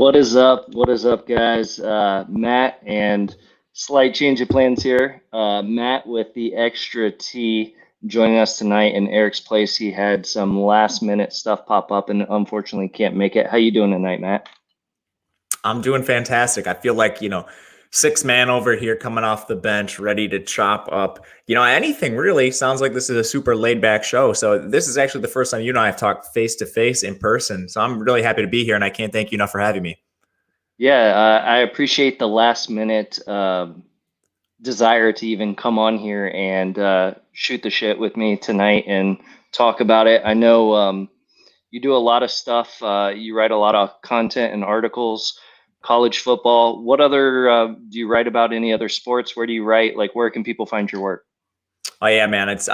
What is up? What is up, guys? Matt and slight change of plans here. Matt with the extra T joining us tonight in Eric's place. He had some last minute stuff pop up and unfortunately can't make it. How you doing tonight, Matt? I'm doing fantastic. I feel like, six man over here coming off the bench, ready to chop up, anything really. Sounds like this is a super laid back show. So this is actually the first time you and I have talked face to face in person. So I'm really happy to be here and I can't thank you enough for having me. Yeah, I appreciate the last minute desire to even come on here and shoot the shit with me tonight and talk about it. I know you do a lot of stuff. You write a lot of content and articles, college football. What other do you write about? Any other sports? Where do you write? Like, where can people find your work? Oh yeah, man. It's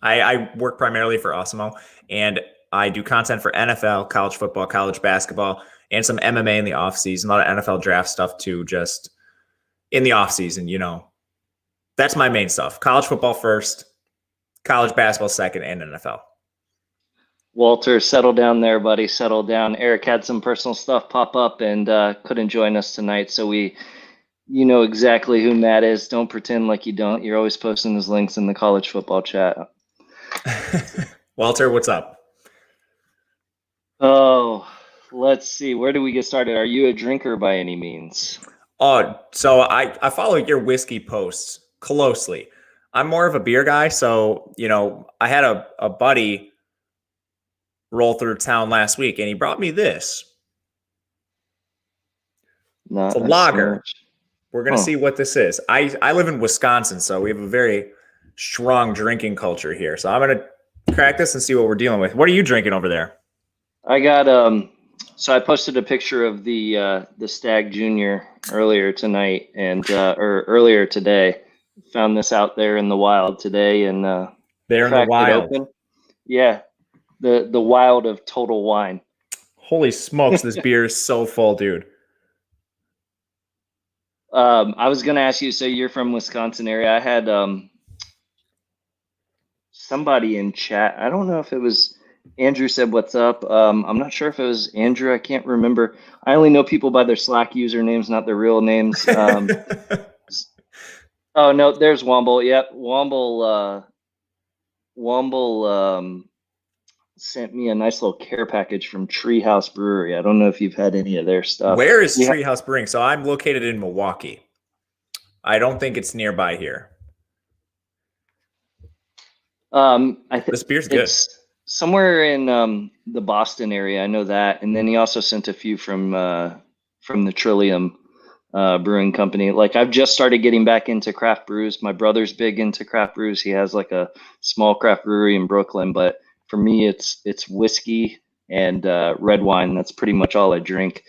I work primarily for Osmo and I do content for NFL, college football, college basketball, and some MMA in the off season. A lot of NFL draft stuff too, just in the off season. That's my main stuff. College football first, college basketball second, and NFL. Walter, settle down there, buddy. Settle down. Eric had some personal stuff pop up and couldn't join us tonight, so you know exactly who Matt is. Don't pretend like you don't. You're always posting his links in the college football chat. Walter, what's up? Oh, let's see. Where do we get started? Are you a drinker by any means? Oh, so I follow your whiskey posts closely. I'm more of a beer guy, so I had a buddy roll through town last week, and he brought me this. It's a lager. We're gonna see what this is. I live in Wisconsin, so we have a very strong drinking culture here. So I'm gonna crack this and see what we're dealing with. What are you drinking over there? I got so I posted a picture of the Stag Junior earlier tonight and or earlier today. Found this out there in the wild today and there in the wild. Open. Yeah. The wild of Total Wine. Holy smokes, this beer is so full, dude. I was gonna ask you, so you're from Wisconsin area. I had somebody in chat. I don't know if it was Andrew said what's up. I'm not sure if it was Andrew. I can't remember. I only know people by their Slack usernames, not their real names. Oh no, there's Womble. Yep, Womble sent me a nice little care package from Treehouse Brewery. I don't know if you've had any of their stuff. Where is Treehouse Brewing? So I'm located in Milwaukee. I don't think it's nearby here. I think this beer's good. Somewhere in the Boston area. I know that. And then he also sent a few from the Trillium Brewing Company. Like, I've just started getting back into craft brews. My brother's big into craft brews. He has like a small craft brewery in Brooklyn, but for me, it's whiskey and red wine. That's pretty much all I drink.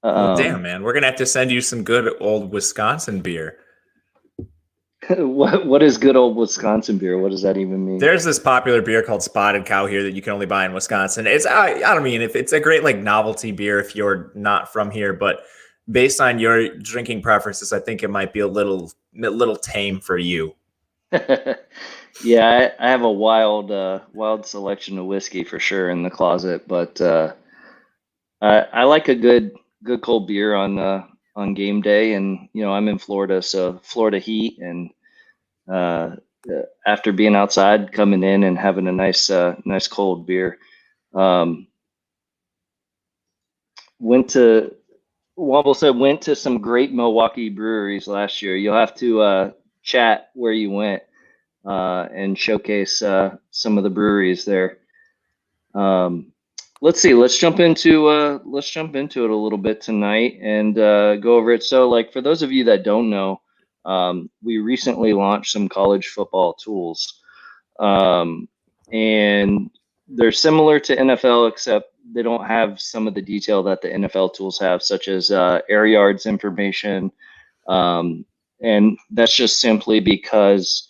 Well, damn, man, we're gonna have to send you some good old Wisconsin beer. What is good old Wisconsin beer? What does that even mean? There's this popular beer called Spotted Cow here that you can only buy in Wisconsin. I don't mean if it's a great like novelty beer if you're not from here, but based on your drinking preferences, I think it might be a little tame for you. Yeah, I have a wild selection of whiskey for sure in the closet, but I like a good cold beer on game day, and I'm in Florida, so Florida heat, and after being outside, coming in and having a nice cold beer. Womble said went to some great Milwaukee breweries last year. You'll have to chat where you went. And showcase some of the breweries there. Let's see. Let's jump into it a little bit tonight and go over it. So, like, for those of you that don't know, we recently launched some college football tools, and they're similar to NFL, except they don't have some of the detail that the NFL tools have, such as air yards information, and that's just simply because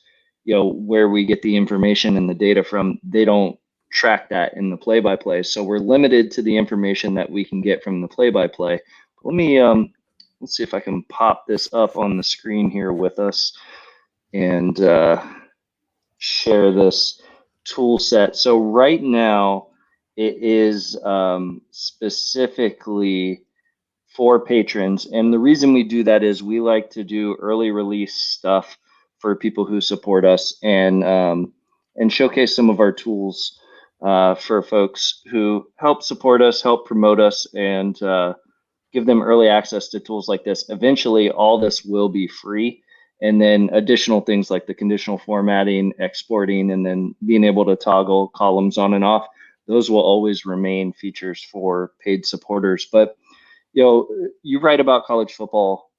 where we get the information and the data from, they don't track that in the play-by-play. So we're limited to the information that we can get from the play-by-play. Let me, let's see if I can pop this up on the screen here with us and share this tool set. So right now It is specifically for patrons. And the reason we do that is we like to do early release stuff for people who support us and showcase some of our tools for folks who help support us, help promote us, and give them early access to tools like this. Eventually, all this will be free. And then additional things like the conditional formatting, exporting, and then being able to toggle columns on and off, those will always remain features for paid supporters. But you write about college football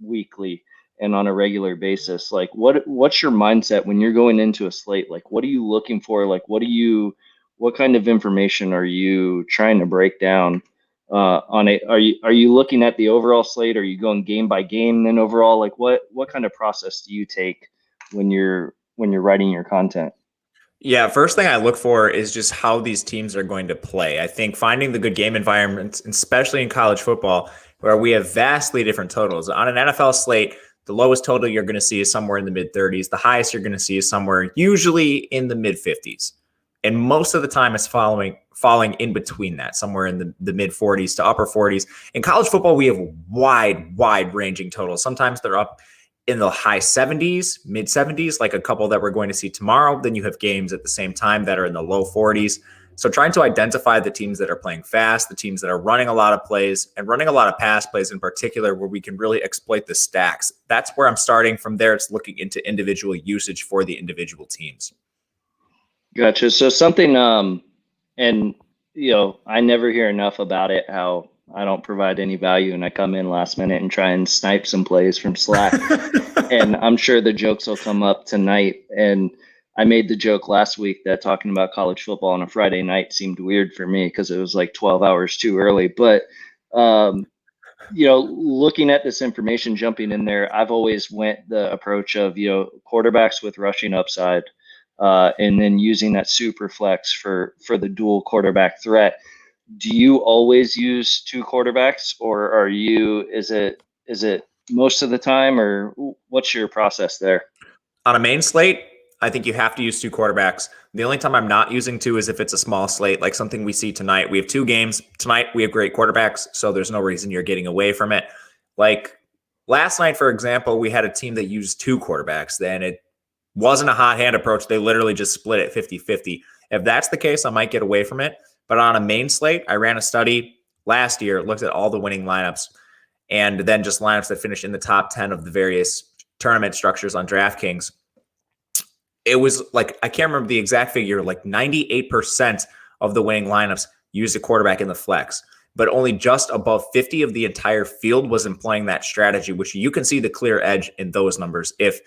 weekly and on a regular basis. Like, what's your mindset when you're going into a slate? Like, what are you looking for? Like, what kind of information are you trying to break down on it? Are you looking at the overall slate? Are you going game by game then overall? Like, what kind of process do you take when you're writing your content? Yeah, first thing I look for is just how these teams are going to play. I think finding the good game environments, especially in college football, where we have vastly different totals. On an NFL slate, the lowest total you're going to see is somewhere in the mid 30s. The highest you're going to see is somewhere usually in the mid 50s. And most of the time it's falling in between that, somewhere in the mid 40s to upper 40s. In college football, we have wide ranging totals. Sometimes they're up in the high 70s, mid 70s, like a couple that we're going to see tomorrow. Then you have games at the same time that are in the low 40s. So trying to identify the teams that are playing fast, the teams that are running a lot of plays and running a lot of pass plays in particular, where we can really exploit the stacks. That's where I'm starting. From there, it's looking into individual usage for the individual teams. Gotcha. So something, and I never hear enough about it, how I don't provide any value and I come in last minute and try and snipe some plays from Slack. And I'm sure the jokes will come up tonight. And I made the joke last week that talking about college football on a Friday night seemed weird for me because it was like 12 hours too early. But, looking at this information, jumping in there, I've always went the approach of, quarterbacks with rushing upside, and then using that super flex for the dual quarterback threat. Do you always use two quarterbacks, or is it most of the time, or what's your process there? On a main slate, I think you have to use two quarterbacks. The only time I'm not using two is if it's a small slate, like something we see tonight. We have two games tonight. We have great quarterbacks, so there's no reason you're getting away from it. Like last night, for example, we had a team that used two quarterbacks. Then it wasn't a hot hand approach. They literally just split it 50-50. If that's the case, I might get away from it. But on a main slate, I ran a study last year, looked at all the winning lineups, and then just lineups that finished in the top 10 of the various tournament structures on DraftKings. It was like, I can't remember the exact figure, like 98% of the winning lineups used a quarterback in the flex, but only just above 50 of the entire field was employing that strategy, which you can see the clear edge in those numbers. If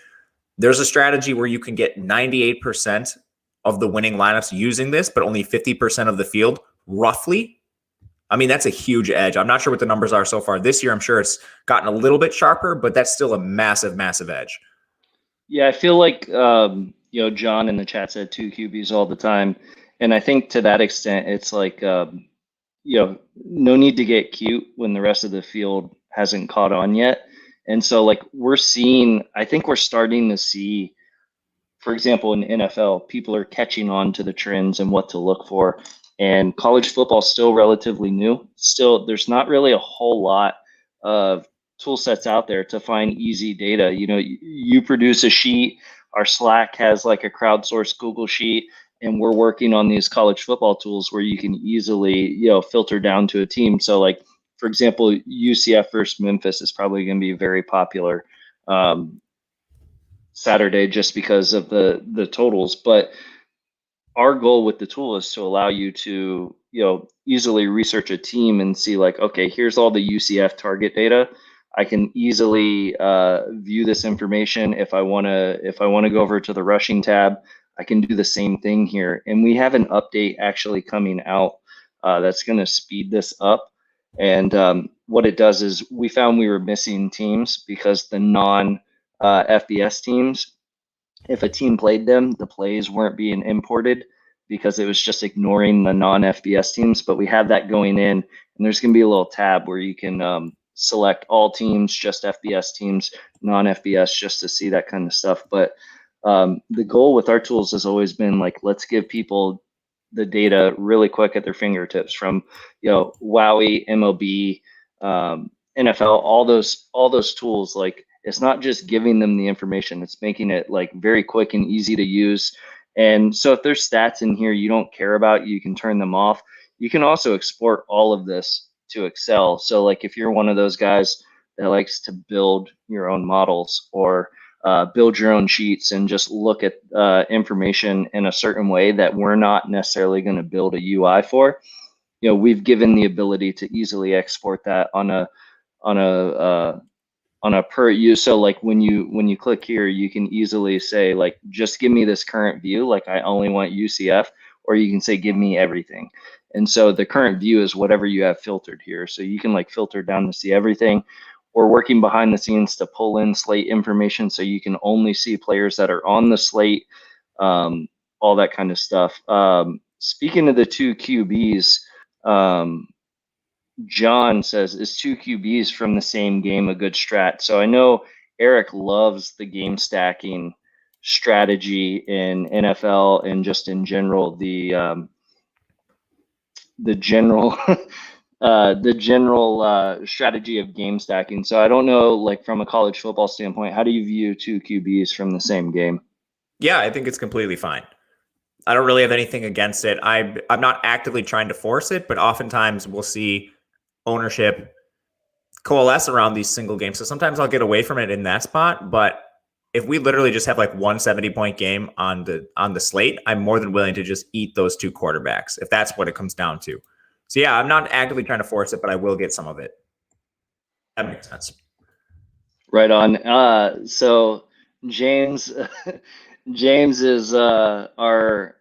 there's a strategy where you can get 98% of the winning lineups using this, but only 50% of the field, roughly, I mean, that's a huge edge. I'm not sure what the numbers are so far this year. I'm sure it's gotten a little bit sharper, but that's still a massive, massive edge. Yeah, I feel like, John in the chat said two QBs all the time. And I think to that extent, it's like, no need to get cute when the rest of the field hasn't caught on yet. And so like I think we're starting to see, for example, in NFL, people are catching on to the trends and what to look for. And college football is still relatively new. Still, there's not really a whole lot of tool sets out there to find easy data. You produce a sheet. Our Slack has like a crowdsourced Google sheet, and we're working on these college football tools where you can easily, filter down to a team. So like, for example, UCF versus Memphis is probably going to be very popular Saturday just because of the totals. But our goal with the tool is to allow you to, easily research a team and see like, okay, here's all the UCF target data. I can easily view this information. If I want to go over to the rushing tab, I can do the same thing here. And we have an update actually coming out that's going to speed this up. And what it does is we found we were missing teams because the non-FBS teams, if a team played them, the plays weren't being imported because it was just ignoring the non-FBS teams. But we have that going in, and there's going to be a little tab where you can select all teams, just FBS teams, non-FBS, just to see that kind of stuff. But the goal with our tools has always been like, let's give people the data really quick at their fingertips from, Wowie, MLB, NFL, all those tools. Like, it's not just giving them the information, it's making it like very quick and easy to use. And so if there's stats in here you don't care about, you can turn them off. You can also export all of this to Excel. So like if you're one of those guys that likes to build your own models or build your own sheets and just look at information in a certain way that we're not necessarily going to build a UI for, we've given the ability to easily export that on a per use. So like when you click here, you can easily say like, just give me this current view. Like I only want UCF, or you can say, give me everything. And so the current view is whatever you have filtered here. So you can like filter down to see everything. We're working behind the scenes to pull in slate information so you can only see players that are on the slate, all that kind of stuff. Speaking of the two QBs, John says, is two QBs from the same game a good strat? So I know Eric loves the game stacking strategy in NFL and just in general, the general the general strategy of game stacking. So I don't know, like from a college football standpoint, how do you view two QBs from the same game? Yeah, I think it's completely fine. I don't really have anything against it. I'm not actively trying to force it, but oftentimes we'll see ownership coalesce around these single games. So sometimes I'll get away from it in that spot. But if we literally just have like 170-point game on the slate, I'm more than willing to just eat those two quarterbacks if that's what it comes down to. So yeah, I'm not actively trying to force it, but I will get some of it. That makes sense. Right on. So James James is our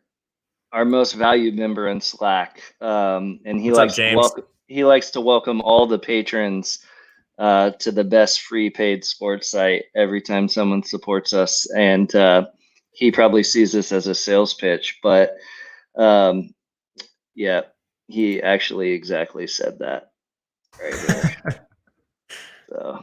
most valued member in Slack, and he likes to welcome all the patrons to the best free paid sports site every time someone supports us. And he probably sees this as a sales pitch, but yeah, he actually exactly said that right here. So,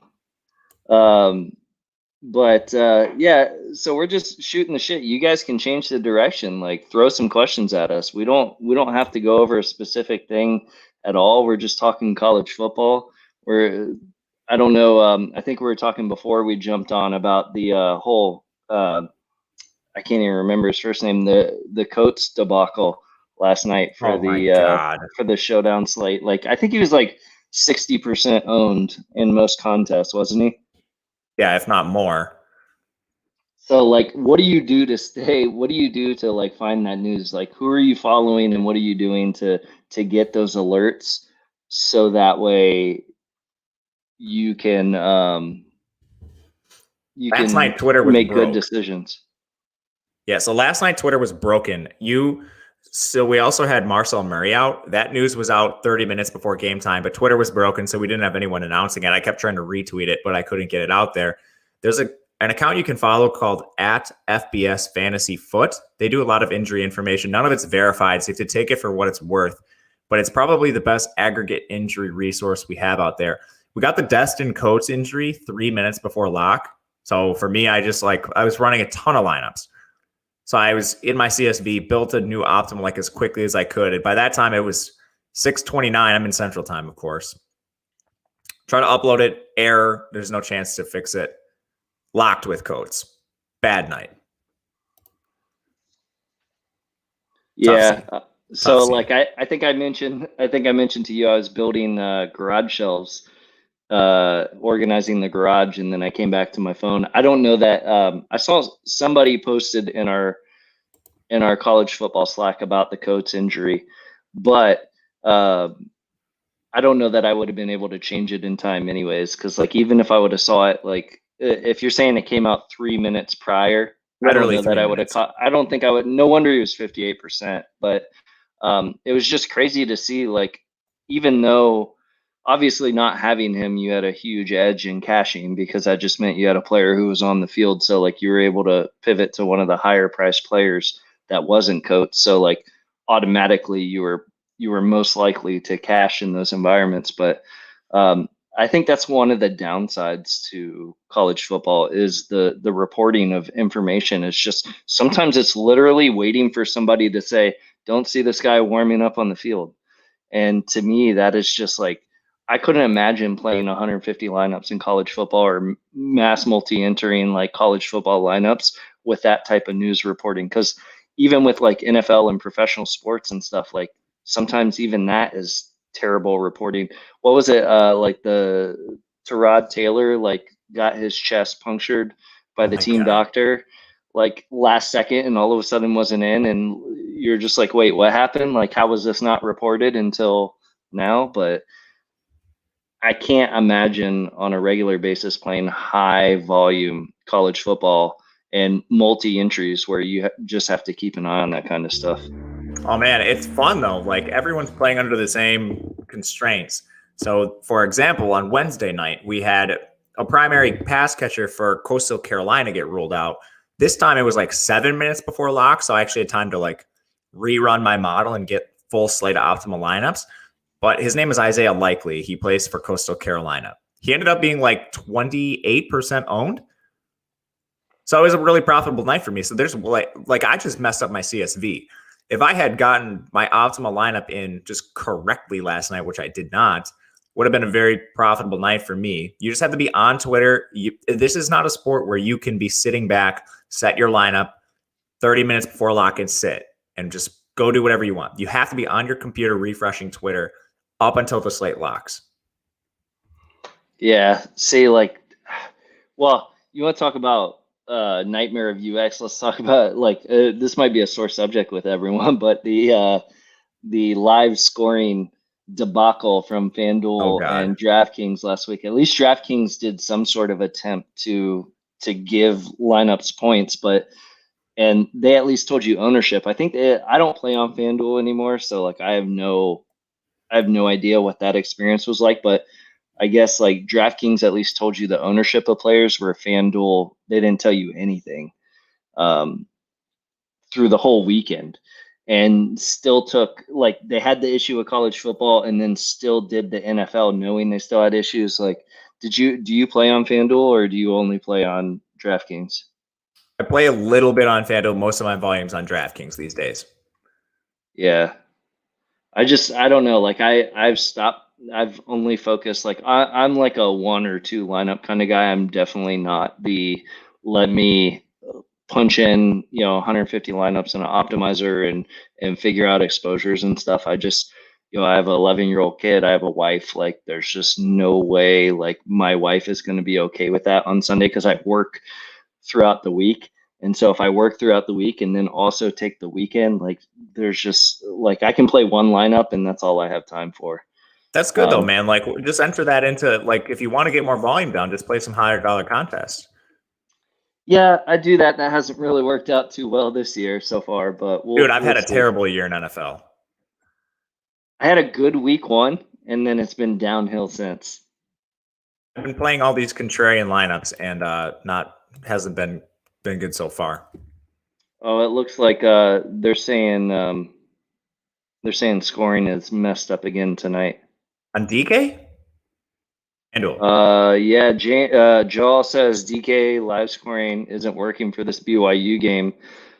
but yeah, so we're just shooting the shit. You guys can change the direction, like throw some questions at us. We don't have to go over a specific thing at all. We're just talking college football. I don't know. I think we were talking before we jumped on about the whole. I can't even remember his first name. The Coates debacle last night for the showdown slate. Like I think he was like 60% owned in most contests, wasn't he? Yeah, if not more. So like, what do you do to stay? What do you do to like find that news? Like, who are you following, and what are you doing to get those alerts so that way you can last night Twitter was make broke. Good decisions. Yeah, so last night Twitter was broken. So we also had Marcel Murray out. That news was out 30 minutes before game time, but Twitter was broken, so we didn't have anyone announcing it. I kept trying to retweet it, but I couldn't get it out there. There's an account you can follow called @FBSFantasyFoot. They do a lot of injury information. None of it's verified, so you have to take it for what it's worth. But it's probably the best aggregate injury resource we have out there. We got the Destin Coates injury 3 minutes before lock. So for me, I was running a ton of lineups. So I was in my CSV, built a new optimal like as quickly as I could. And by that time, it was 6:29. I'm in Central Time, of course. Try to upload it. Error. There's no chance to fix it. Locked with Coates. Bad night. Yeah. So like I think I mentioned to you I was building garage shelves, organizing the garage, and then I came back to my phone. I don't know that I saw somebody posted in our college football Slack about the Coates injury, but I don't know that I would have been able to change it in time anyways, because like even if I would have saw it, like if you're saying it came out 3 minutes prior, I don't know that I would have caught. I don't think I would. No wonder he was 58%, but it was just crazy to see, like, even though obviously not having him, you had a huge edge in cashing because that just meant you had a player who was on the field. So like you were able to pivot to one of the higher priced players that wasn't Coates. So like automatically you were most likely to cash in those environments. But I think that's one of the downsides to college football is the reporting of information. It's just sometimes it's literally waiting for somebody to say, don't see this guy warming up on the field. And to me, that is just like, I couldn't imagine playing 150 lineups in college football or mass multi-entering like college football lineups with that type of news reporting. Because even with like NFL and professional sports and stuff, like sometimes even that is terrible reporting. What was it? Like the Tyrod Taylor like got his chest punctured by Oh the my team God. doctor like last second, and all of a sudden wasn't in, and you're just like, wait, what happened? Like, how was this not reported until now? But I can't imagine on a regular basis playing high volume college football and multi entries where you just have to keep an eye on that kind of stuff. Oh man, it's fun though. Like everyone's playing under the same constraints. So, for example, on Wednesday night, we had a primary pass catcher for Coastal Carolina get ruled out. This time it was like 7 minutes before lock. So I actually had time to like rerun my model and get full slate of optimal lineups. But his name is Isaiah Likely. He plays for Coastal Carolina. He ended up being like 28% owned. So it was a really profitable night for me. So there's like I just messed up my CSV. If I had gotten my optimal lineup in just correctly last night, which I did not, would have been a very profitable night for me. You just have to be on Twitter. This is not a sport where you can be sitting back, set your lineup 30 minutes before lock and sit and just go do whatever you want. You have to be on your computer refreshing Twitter up until the slate locks. Yeah. See, like, well, you want to talk about nightmare of UX? Let's talk about like this might be a sore subject with everyone, but the live scoring debacle from Oh FanDuel God. and DraftKings last week. At least DraftKings did some sort of attempt to give lineups points, but and they at least told you ownership. I think I don't play on FanDuel anymore, so like I have no idea what that experience was like, but I guess like DraftKings at least told you the ownership of players, where FanDuel they didn't tell you anything um, through the whole weekend, and still took like they had the issue with college football, and then still did the NFL, knowing they still had issues. Like, do you play on FanDuel or do you only play on DraftKings? I play a little bit on FanDuel. Most of my volume's on DraftKings these days. Yeah, I don't know. Like I've stopped. I've only focused like I'm like a one or two lineup kind of guy. I'm definitely not the let me punch in 150 lineups in an optimizer and figure out exposures and stuff. I just I have an 11-year-old kid. I have a wife. Like there's just no way like my wife is going to be okay with that on Sunday because I work throughout the week. And so if I work throughout the week and then also take the weekend, like there's just like I can play one lineup and that's all I have time for. That's good though, Um, man. Like just enter that into like if you want to get more volume down, just play some higher dollar contests. yeah, I do that. That hasn't really worked out too well this year so far, but Dude, I've we'll had a see. terrible year in NFL. I had a good week one, and then it's been downhill since. I've been playing all these contrarian lineups and not hasn't been good so far. Oh, it looks like they're saying scoring is messed up again tonight. On DK? FanDuel. Yeah, Joel says DK live scoring isn't working for this BYU game,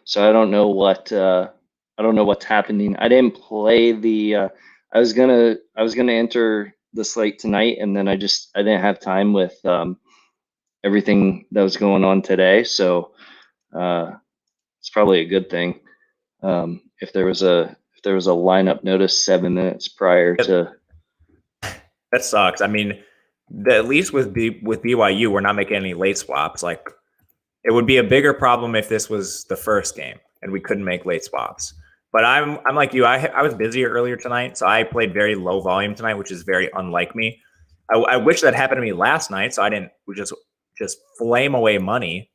so I don't know what's happening. I didn't play the I was gonna enter the slate tonight, and then I didn't have time with everything that was going on today, so uh, it's probably a good thing. If there was a lineup notice 7 minutes prior to. That sucks. I mean, at least with BYU, we're not making any late swaps. Like it would be a bigger problem if this was the first game and we couldn't make late swaps. But I'm like you. I was busy earlier tonight, so I played very low volume tonight, which is very unlike me. I wish that happened to me last night, so I didn't just flame away money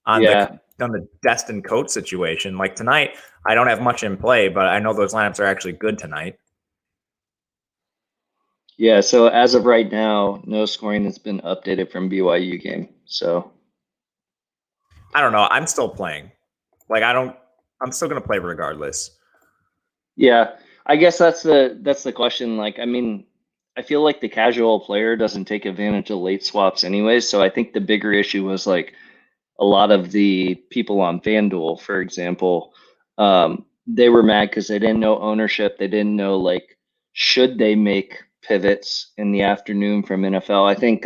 on Yeah, the Destin Coates situation. Like tonight, I don't have much in play, but I know those lineups are actually good tonight. yeah. So as of right now, no scoring has been updated from BYU game. So I don't know. I'm still playing. Like I'm still gonna play regardless. yeah, I guess that's the question. Like, I mean, I feel like the casual player doesn't take advantage of late swaps anyways. So I think the bigger issue was like a lot of the people on FanDuel, for example, they were mad because they didn't know ownership. They didn't know like should they make pivots in the afternoon from NFL. I think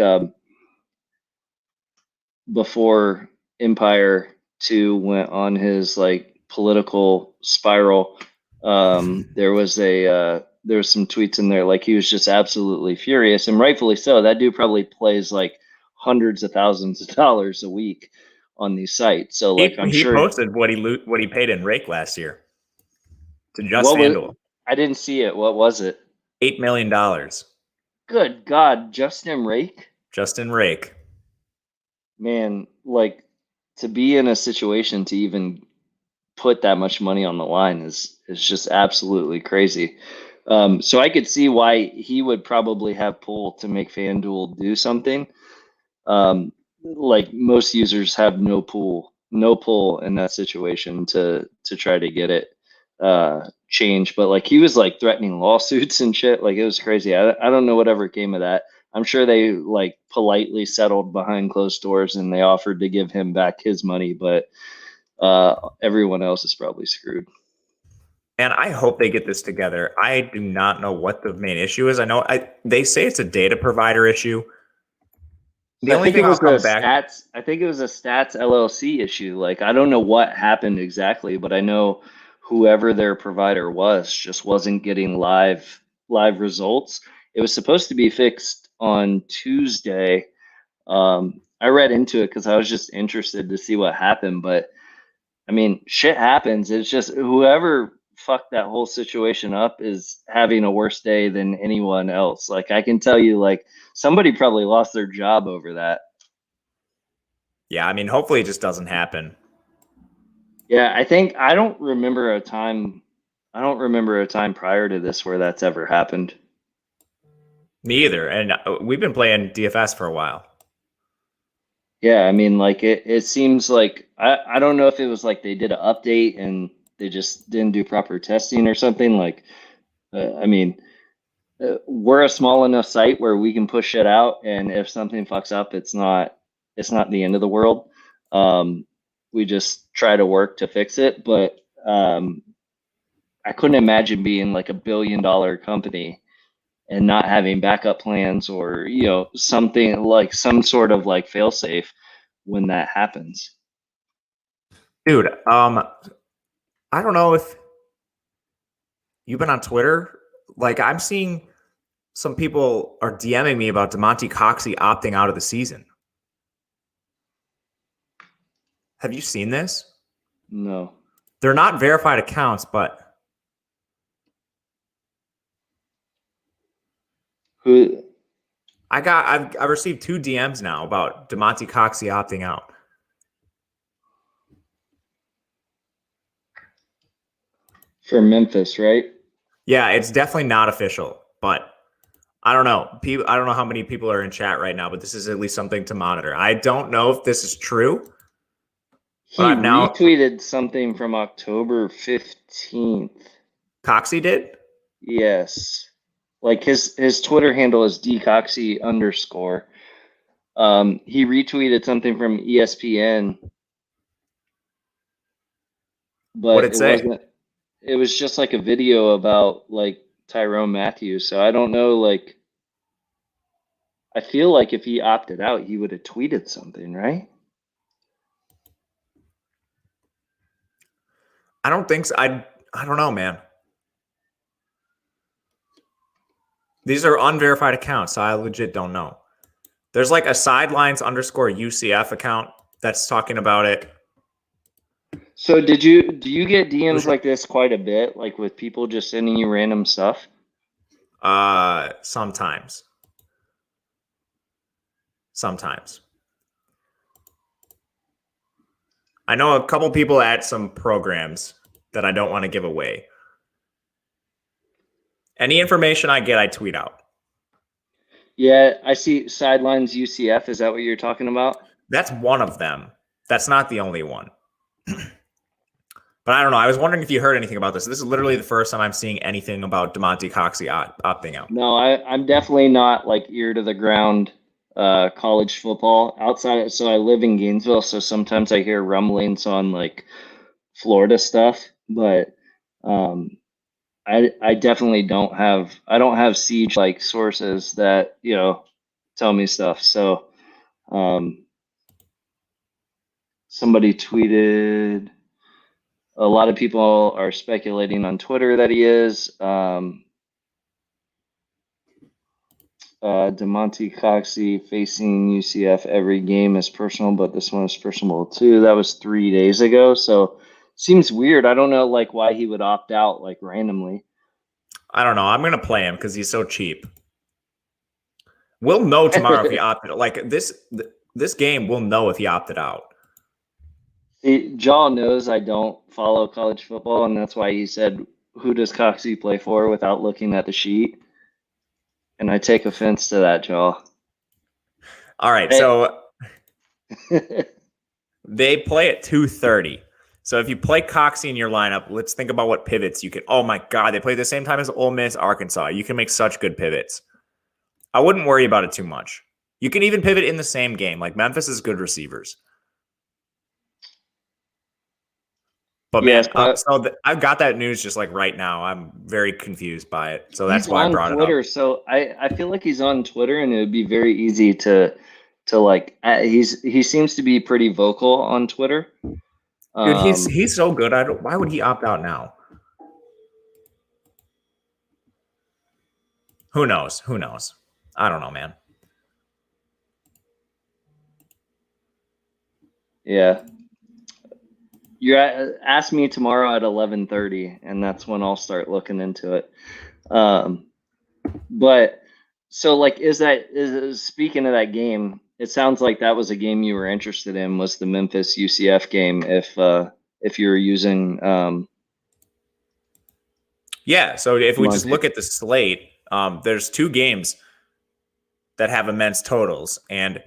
before Empire 2 went on his like political spiral, there was some tweets in there like he was just absolutely furious, and rightfully so. That dude probably plays like hundreds of thousands of dollars a week on these sites. So like I'm He sure posted what he paid in rake last year to just what was FanDuel. I didn't see it. What was it? $8 million Good God, Justin Rake? just in rake. Man, like to be in a situation to even put that much money on the line is just absolutely crazy. So I could see why he would probably have pull to make FanDuel do something. Like most users have no pull in that situation to try to get it changed. But like he was like threatening lawsuits and shit. Like it was crazy. I don't know whatever came of that. I'm sure they like politely settled behind closed doors and they offered to give him back his money, but everyone else is probably screwed. And I hope they get this together. I do not know what the main issue is. I know they say it's a data provider issue. The only thing I'll come back. I think it was a Stats LLC issue. Like I don't know what happened exactly, but I know whoever their provider was just wasn't getting live results. It was supposed to be fixed on Tuesday. I read into it because I was just interested to see what happened, but I mean, shit happens. It's just whoever fucked that whole situation up is having a worse day than anyone else. Like I can tell you, like somebody probably lost their job over that. Yeah, I mean, hopefully it just doesn't happen. Yeah, I don't remember a time prior to this where that's ever happened. Me either. And we've been playing DFS for a while. Yeah, I mean, like it seems like I don't know if it was like they did an update and they just didn't do proper testing or something. Like, I mean, we're a small enough site where we can push it out, and if something fucks up, it's not the end of the world. We just try to work to fix it, but I couldn't imagine being like $1 billion company and not having backup plans or something like some sort of like failsafe when that happens. Dude, I don't know if you've been on Twitter. Like I'm seeing some people are DMing me about DeMonte Coxey opting out of the season. Have you seen this? No. They're not verified accounts, but Who? I've received 2 DMs now about DeMonte Coxey opting out. For Memphis, right? Yeah, it's definitely not official, but I don't know. I don't know how many people are in chat right now, but this is at least something to monitor. I don't know if this is true. He retweeted something from October 15th. Coxey did? Yes. Like his Twitter handle is dcoxy_. He retweeted something from ESPN, but What'd it say? wasn't. It was just like a video about like Tyrone Matthews. So I don't know. Like, I feel like if he opted out, he would have tweeted something, right? I don't think so. I don't know, man. These are unverified accounts, so I legit don't know. There's like a sidelines_UCF account that's talking about it. So do you get DMs like this quite a bit, like with people just sending you random stuff? Sometimes. I know a couple people at some programs that I don't want to give away. Any information I get, I tweet out. Yeah, I see sidelines UCF. Is that what you're talking about? That's one of them. That's not the only one. But I don't know. I was wondering if you heard anything about this. This is literally the first time I'm seeing anything about DeMonte Coxey opting out. No, I'm definitely not like ear to the ground college football outside. So I live in Gainesville, so sometimes I hear rumblings on like Florida stuff, but I definitely don't have siege like sources that tell me stuff. So somebody tweeted. A lot of people are speculating on Twitter that he is. DeMonte Coxey facing UCF every game is personal, but this one is personal too. That was 3 days ago, so seems weird. I don't know like why he would opt out like randomly. I don't know. I'm gonna play him because he's so cheap. We'll know tomorrow if he opted. Like this game, we'll know if he opted out. See, Jaw knows I don't follow college football, and that's why he said, "Who does Coxey play for?" without looking at the sheet. And I take offense to that, Jaw. All right, so they play at 2:30. So if you play Coxey in your lineup, let's think about what pivots you can. Oh my God, they play the same time as Ole Miss, Arkansas. You can make such good pivots. I wouldn't worry about it too much. You can even pivot in the same game. Like Memphis is good receivers. But man, I've got that news just like right now. I'm very confused by it. So that's why I brought Twitter, it up. So I feel like he's on Twitter, and it would be very easy to like. He seems to be pretty vocal on Twitter. Dude, he's so good. Why would he opt out now? Who knows? Who knows? I don't know, man. Yeah. Ask me tomorrow at 11:30, and that's when I'll start looking into it. But so like, speaking of that game, it sounds like that was a game you were interested in, was the Memphis UCF game. If you were using, yeah. So if we just look at the slate, there's two games that have immense totals, and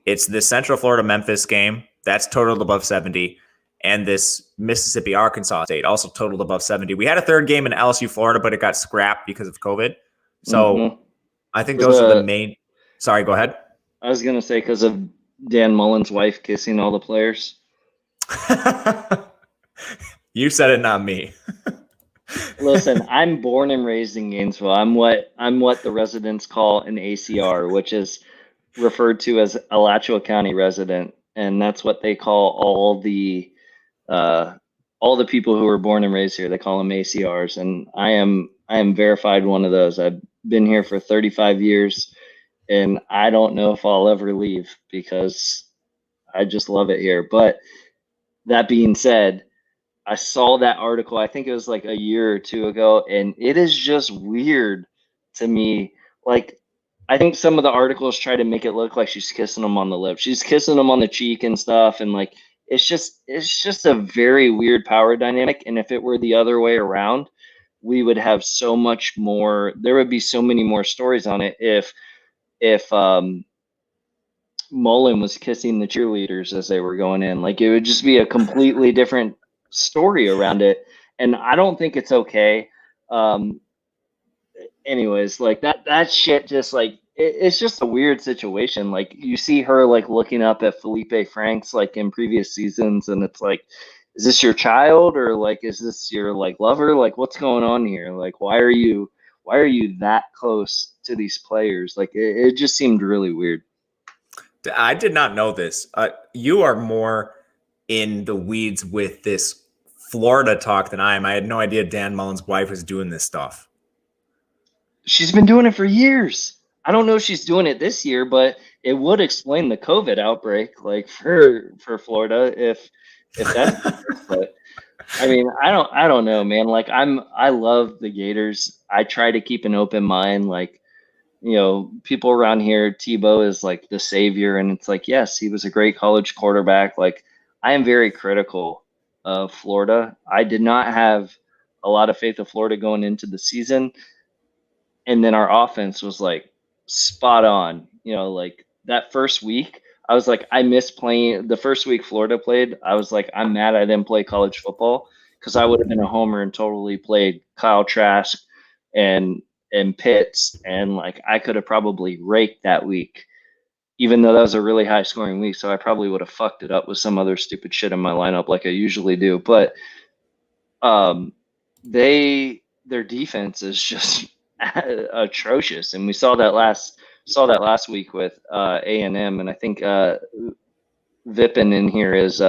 it's the Central Florida Memphis game that's totaled above 70. And this Mississippi Arkansas State also totaled above 70. We had a third game in LSU Florida, but it got scrapped because of COVID. So I think those are the main. Sorry, go ahead. I was gonna say because of Dan Mullen's wife kissing all the players. You said it, not me. Listen, I'm born and raised in Gainesville. I'm what the residents call an ACR, which is referred to as Alachua County resident, and that's what they call all the people who were born and raised here. They call them ACRs, and I am verified one of those. I've been here for 35 years, and I don't know if I'll ever leave because I just love it here. But that being said, I saw that article, I think it was like a year or two ago, and it is just weird to me. Like, I think some of the articles try to make it look like she's kissing him on the lips. She's kissing him on the cheek and stuff, and like it's just a very weird power dynamic. And if it were the other way around, we would have so much more. There would be so many more stories on it if Mullen was kissing the cheerleaders as they were going in. Like, it would just be a completely different story around it, and I don't think it's okay. Anyways, like that shit just like it's just a weird situation. Like, you see her like looking up at Felipe Franks like in previous seasons, and it's like, is this your child, or like is this your like lover? Like, what's going on here? Like, why are you that close to these players? Like, it just seemed really weird. I did not know this. You are more in the weeds with this Florida talk than I am. I had no idea Dan Mullen's wife was doing this stuff. She's been doing it for years. I don't know if she's doing it this year, but it would explain the COVID outbreak, like for Florida, if that's the case. But I mean, I don't know, man. Like, I love the Gators. I try to keep an open mind. Like, people around here, Tebow is like the savior, and it's like, yes, he was a great college quarterback. Like, I am very critical of Florida. I did not have a lot of faith of Florida going into the season, and then our offense was like spot on. Like that first week, I was like, I miss playing the first week Florida played. I was like, I'm mad I didn't play college football, because I would have been a homer and totally played Kyle Trask and Pitts, and like I could have probably raked that week, even though that was a really high scoring week. So I probably would have fucked it up with some other stupid shit in my lineup like I usually do. But their defense is just atrocious, and we saw that last week with A&M, and I think VIPIN in here is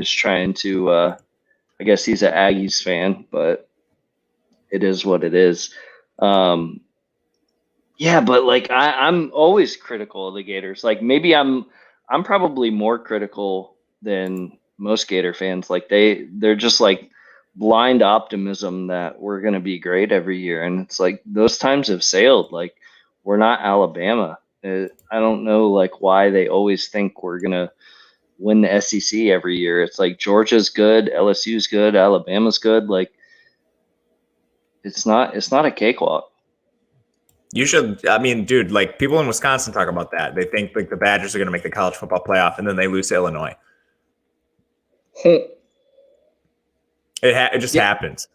trying to. I guess he's an Aggies fan, but it is what it is. Yeah, but like I'm always critical of the Gators. Like maybe I'm probably more critical than most Gator fans. Like they're just like blind optimism that we're gonna be great every year, and it's like those times have sailed. Like we're not Alabama. I don't know like why they always think we're gonna win the SEC every year. It's like Georgia's good, LSU's good, Alabama's good. Like it's not a cakewalk. You should, I mean, dude, like people in Wisconsin talk about that. They think like the Badgers are going to make the college football playoff and then they lose to Illinois. It just happens.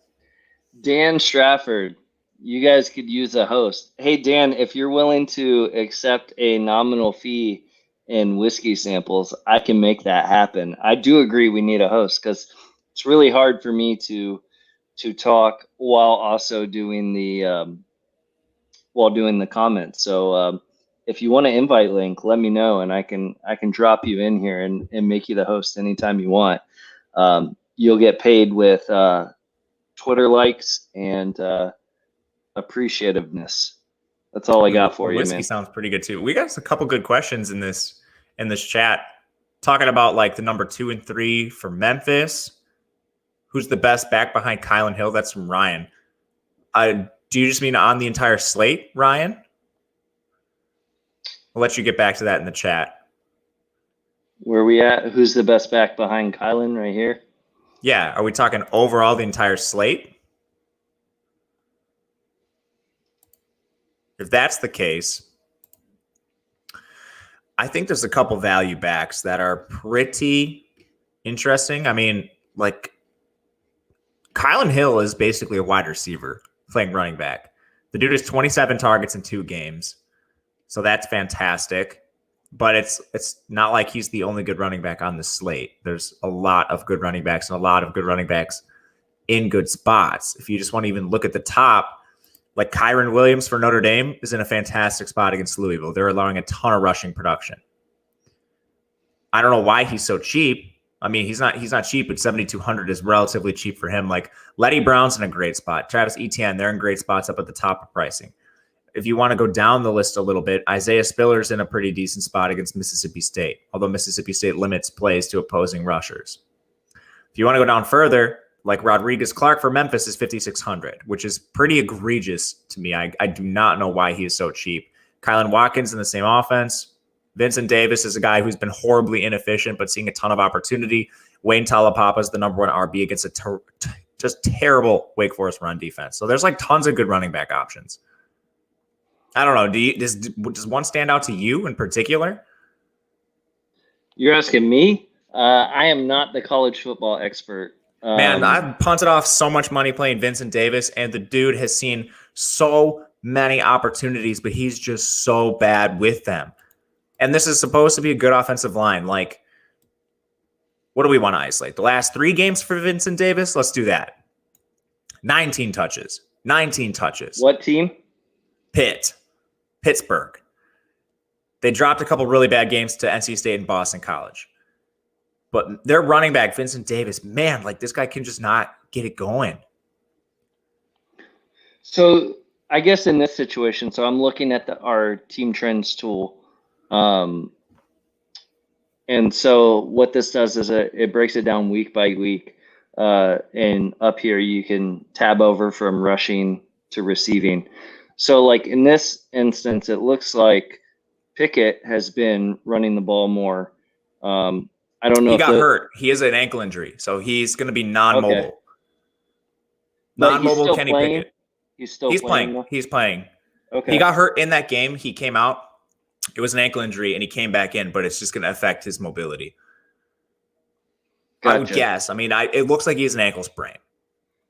Dan Strafford, you guys could use a host. Hey, Dan, if you're willing to accept a nominal fee in whiskey samples, I can make that happen. I do agree we need a host because it's really hard for me to talk while also doing the comments. So if you want an invite link, let me know, and I can drop you in here and make you the host anytime you want. You'll get paid with Twitter likes and appreciativeness. That's all I got for you, man. Whiskey sounds pretty good too. We got a couple good questions in this chat, talking about like the number 2 and 3 for Memphis. Who's the best back behind Kylan Hill? That's from Ryan. Do you just mean on the entire slate, Ryan? I'll let you get back to that in the chat. Where are we at? Who's the best back behind Kylan right here? Yeah. Are we talking overall the entire slate? If that's the case, I think there's a couple value backs that are pretty interesting. I mean, like Kylan Hill is basically a wide receiver playing running back. The dude has 27 targets in 2 games. So that's fantastic. But it's not like he's the only good running back on the slate. There's a lot of good running backs and a lot of good running backs in good spots. If you just want to even look at the top, like Kyron Williams for Notre Dame is in a fantastic spot against Louisville. They're allowing a ton of rushing production. I don't know why he's so cheap. I mean, he's not cheap, but 7,200 is relatively cheap for him. Like Letty Brown's in a great spot. Travis Etienne, they're in great spots up at the top of pricing. If you want to go down the list a little bit, Isaiah Spiller's in a pretty decent spot against Mississippi State, although Mississippi State limits plays to opposing rushers. If you want to go down further, like Rodriguez Clark for Memphis is 5,600, which is pretty egregious to me. I do not know why he is so cheap. Kylan Watkins in the same offense. Vincent Davis is a guy who's been horribly inefficient, but seeing a ton of opportunity. Wayne Talapapa is the number 1 RB against a just terrible Wake Forest run defense. So there's like tons of good running back options. I don't know. Does one stand out to you in particular? You're asking me? I am not the college football expert. Man, I've punted off so much money playing Vincent Davis, and the dude has seen so many opportunities, but he's just so bad with them. And this is supposed to be a good offensive line. Like, what do we want to isolate? The last 3 games for Vincent Davis? Let's do that. 19 touches. 19 touches. What team? Pittsburgh. They dropped a couple really bad games to NC State and Boston College. But their running back, Vincent Davis, man, like this guy can just not get it going. So I guess in this situation, so I'm looking at our team trends tool. And so what this does is it breaks it down week by week. And up here, you can tab over from rushing to receiving. So like in this instance, it looks like Pickett has been running the ball more. I don't know. He got hurt. He has an ankle injury, so he's going to be non-mobile. Okay. Non-mobile Kenny playing? Pickett. He's playing. He's playing. Okay. He got hurt in that game. He came out. It was an ankle injury, and he came back in, but it's just going to affect his mobility. Gotcha. I would guess. I mean, it looks like he has an ankle sprain.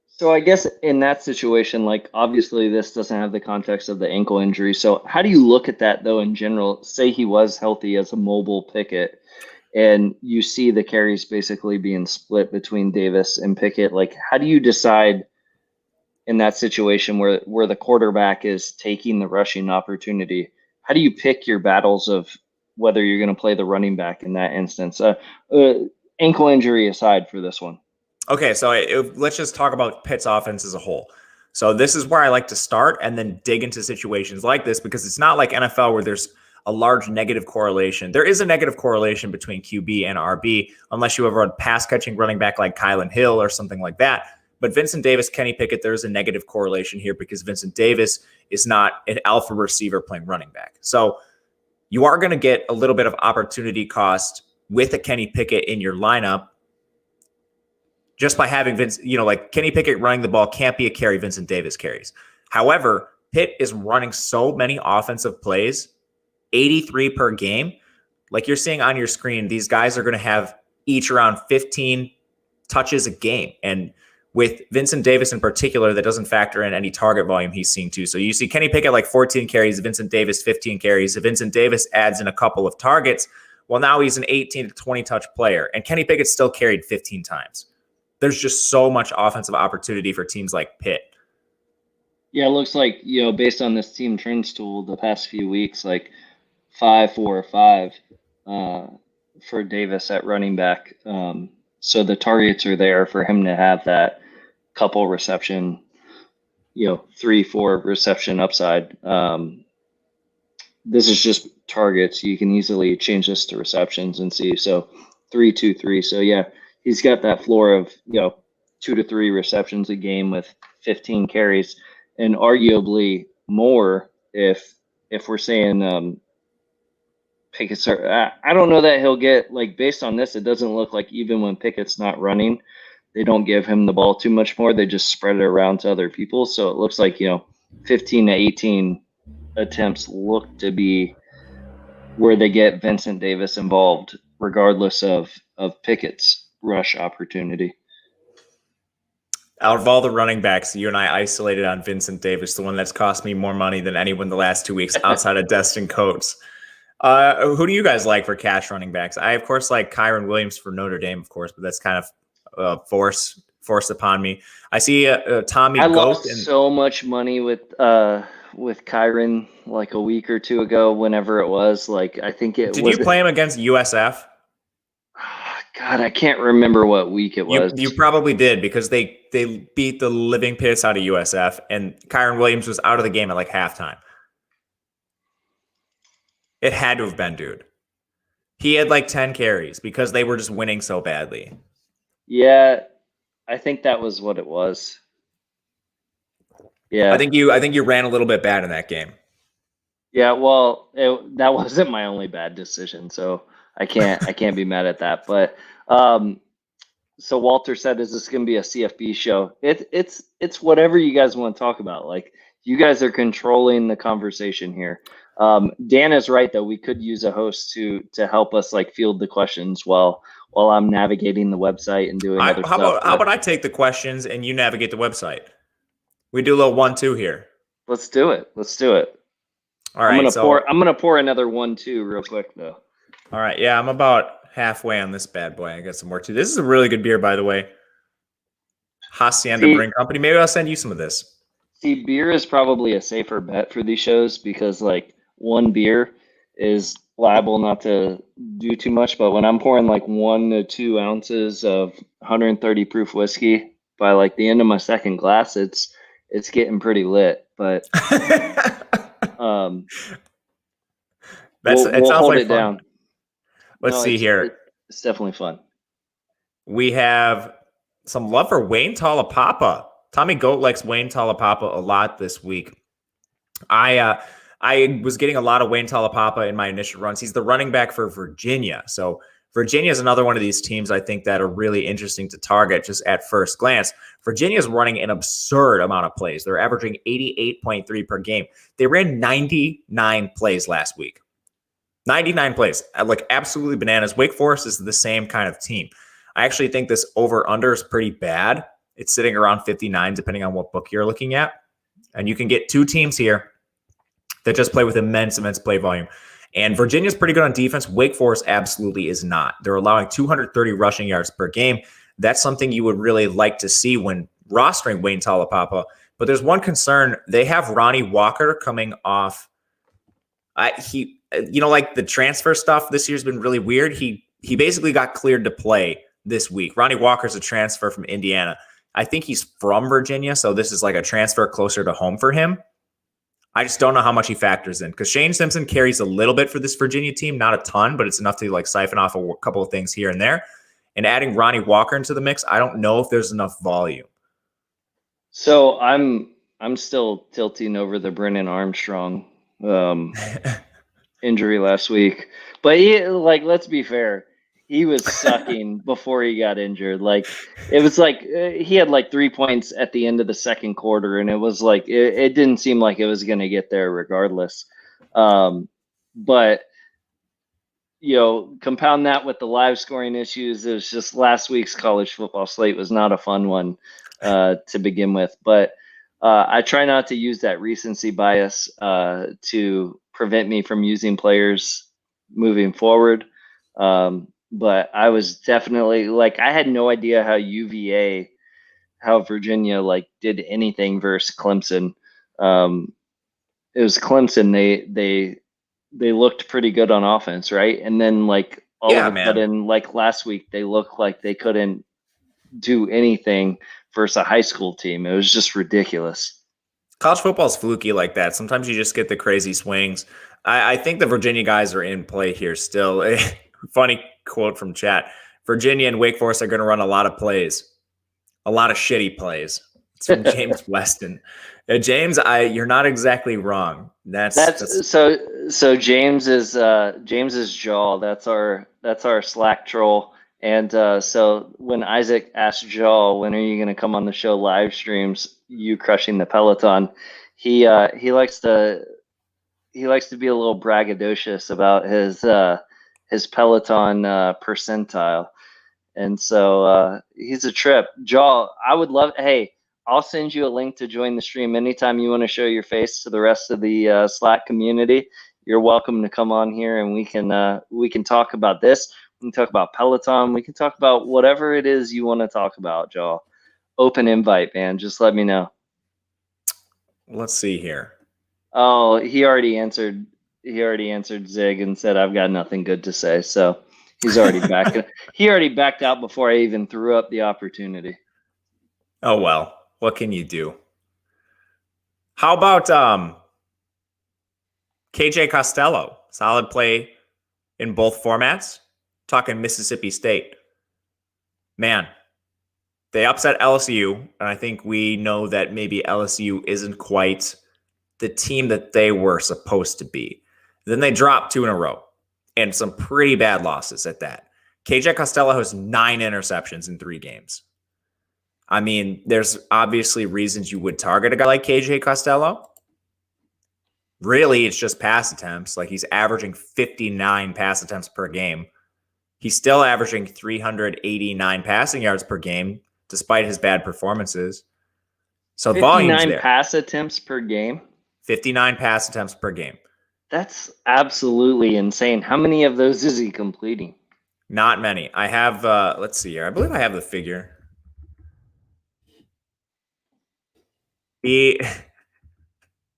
So I guess in that situation, like obviously this doesn't have the context of the ankle injury. So how do you look at that though in general? Say he was healthy as a mobile Pickett. and you see the carries basically being split between Davis and Pickett. Like, how do you decide in that situation where the quarterback is taking the rushing opportunity? How do you pick your battles of whether you're going to play the running back in that instance? Ankle injury aside for this one. Okay, so let's just talk about Pitt's offense as a whole. So this is where I like to start and then dig into situations like this, because it's not like NFL where there's a large negative correlation. There is a negative correlation between QB and RB, unless you have a pass catching running back like Kylan Hill or something like that. But Vincent Davis, Kenny Pickett, there's a negative correlation here because Vincent Davis is not an alpha receiver playing running back. So you are going to get a little bit of opportunity cost with a Kenny Pickett in your lineup just by having Vince, like Kenny Pickett running the ball can't be a carry Vincent Davis carries. However, Pitt is running so many offensive plays, 83 per game. Like you're seeing on your screen, these guys are going to have each around 15 touches a game. And with Vincent Davis in particular, that doesn't factor in any target volume he's seeing too. So you see Kenny Pickett like 14 carries, Vincent Davis 15 carries. If Vincent Davis adds in a couple of targets, well, now he's an 18 to 20 touch player. And Kenny Pickett still carried 15 times. There's just so much offensive opportunity for teams like Pitt. Yeah, it looks like, based on this team trends tool the past few weeks, like 5, 4, 5 for Davis at running back. So the targets are there for him to have that couple reception, 3, 4 reception upside. This is just targets. You can easily change this to receptions and see. So 3, 2, 3. So yeah, he's got that floor of 2 to 3 receptions a game with 15 carries, and arguably more if we're saying Pickett's. I don't know that he'll get, like, based on this, it doesn't look like even when Pickett's not running, they don't give him the ball too much more. They just spread it around to other people. So it looks like 15 to 18 attempts look to be where they get Vincent Davis involved, regardless of Pickett's rush opportunity. Out of all the running backs, you and I isolated on Vincent Davis, the one that's cost me more money than anyone the last 2 weeks outside of Destin Coates. Who do you guys like for cash running backs? I, of course, like Kyren Williams for Notre Dame, of course, but that's kind of forced upon me. I see Tommy. I lost so much money with Kyren like a week or two ago, whenever it was. Like, I think it Did you play him against USF? God, I can't remember what week it was. You probably did, because they beat the living piss out of USF, and Kyren Williams was out of the game at like halftime. It had to have been, dude. He had like 10 carries because they were just winning so badly. Yeah, I think that was what it was. Yeah, I think you ran a little bit bad in that game. Yeah, well, that wasn't my only bad decision, so I can't be mad at that. But so Walter said, "Is this going to be a CFB show?" It's whatever you guys want to talk about. Like, you guys are controlling the conversation here. Dan is right, though. We could use a host to help us like field the questions while I'm navigating the website and doing other stuff. How about I take the questions and you navigate the website? We do a little 1-2 here. Let's do it. All right. I'm gonna pour another 1-2 real quick though. All right. Yeah, I'm about halfway on this bad boy. I got some more too. This is a really good beer, by the way. Hacienda Brewing Company. Maybe I'll send you some of this. See, beer is probably a safer bet for these shows because like one beer is liable not to do too much. But when I'm pouring like 1 to 2 ounces of 130 proof whiskey, by like the end of my second glass, it's getting pretty lit. But we'll hold it down. Let's see here. It's definitely fun. We have some love for Wayne Talapapa. Tommy Goat likes Wayne Talapapa a lot this week. I was getting a lot of Wayne Talapapa in my initial runs. He's the running back for Virginia. So Virginia is another one of these teams I think that are really interesting to target just at first glance. Virginia is running an absurd amount of plays. They're averaging 88.3 per game. They ran 99 plays last week. 99 plays. Like, absolutely bananas. Wake Forest is the same kind of team. I actually think this over-under is pretty bad. It's sitting around 59, depending on what book you're looking at. And you can get 2 teams here that just play with immense play volume. And Virginia's pretty good on defense. Wake Forest absolutely is not. They're allowing 230 rushing yards per game. That's something you would really like to see when rostering Wayne Talapapa. But there's one concern. They have Ronnie Walker coming off. Like the transfer stuff this year's been really weird. He basically got cleared to play this week. Ronnie Walker's a transfer from Indiana. I think he's from Virginia, so this is like a transfer closer to home for him. I just don't know how much he factors in because Shane Simpson carries a little bit for this Virginia team, not a ton, but it's enough to like siphon off a couple of things here and there. And adding Ronnie Walker into the mix, I don't know if there's enough volume. So I'm still tilting over the Brennan Armstrong injury last week, but let's be fair, he was sucking before he got injured. Like it was like he had like 3 points at the end of the second quarter, and it was like it didn't seem like it was going to get there regardless. But compound that with the live scoring issues. It was just last week's college football slate was not a fun one to begin with, but I try not to use that recency bias to prevent me from using players moving forward. But I was definitely I had no idea how Virginia did anything versus Clemson. It was Clemson. They looked pretty good on offense, right? And then all of a sudden, last week, they looked like they couldn't do anything versus a high school team. It was just ridiculous. College football's fluky like that. Sometimes you just get the crazy swings. I think the Virginia guys are in play here still. Funny quote from chat. Virginia and Wake Forest are going to run a lot of plays, a lot of shitty plays. It's from James Weston. James, you're not exactly wrong. That's so James is Jaw. That's our Slack troll. And so when Isaac asked Jaw, when are you going to come on the show live streams, you crushing the Peloton, he likes to be a little braggadocious about his Peloton percentile. And so he's a trip. Jaw, I would love, hey, I'll send you a link to join the stream anytime you want to show your face to the rest of the Slack community. You're welcome to come on here, and we can talk about this. We can talk about Peloton. We can talk about whatever it is you want to talk about, Jaw. Open invite, man. Just let me know. Let's see here. Oh, he already answered Zig and said I've got nothing good to say. So he's already back. He already backed out before I even threw up the opportunity. Oh well. What can you do? How about KJ Costello? Solid play in both formats. Talking Mississippi State. Man, they upset LSU, and I think we know that maybe LSU isn't quite the team that they were supposed to be. Then they dropped 2 in a row, and some pretty bad losses at that. KJ Costello has 9 interceptions in 3 games. I mean, there's obviously reasons you would target a guy like KJ Costello. Really, it's just pass attempts. He's averaging 59 pass attempts per game. He's still averaging 389 passing yards per game, despite his bad performances. So volume's there. 59 pass attempts per game? 59 pass attempts per game. That's absolutely insane. How many of those is he completing? Not many. I have, let's see here. I believe I have the figure. He,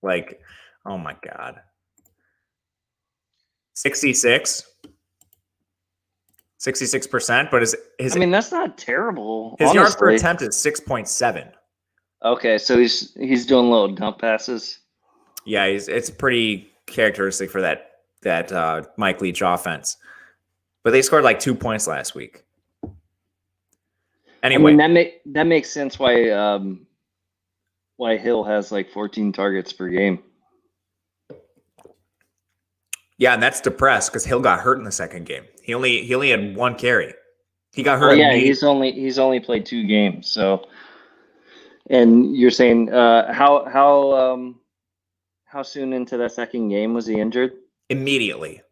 oh my God. 66%, but his I mean, that's not terrible. His yards per attempt is 6.7. Okay, so he's doing little dump passes. Yeah, it's pretty characteristic for that Mike Leach offense. But they scored 2 points last week. Anyway, I mean, that makes sense why Hill has 14 targets per game. Yeah, and that's depressed because Hill got hurt in the second game. He only had 1 carry. He got hurt. Oh, yeah, he's only played 2 games. So, and you're saying how soon into that second game was he injured? Immediately.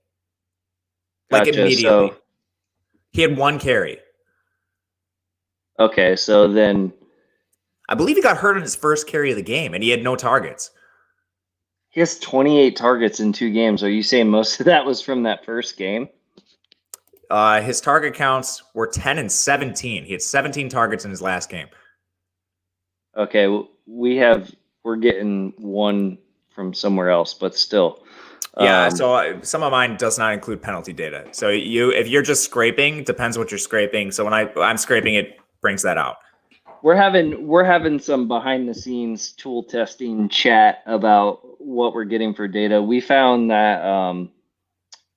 Gotcha. Immediately. So, he had 1 carry. Okay, so then I believe he got hurt in his first carry of the game, and he had no targets. He has 28 targets in 2 games. Are you saying most of that was from that first game? His target counts were 10 and 17. He had 17 targets in his last game. Okay, we're getting one from somewhere else, but still. Yeah, so some of mine does not include penalty data. So if you're just scraping, depends what you're scraping. So when I'm scraping, it brings that out. We're having some behind the scenes tool testing chat about what we're getting for data. We found that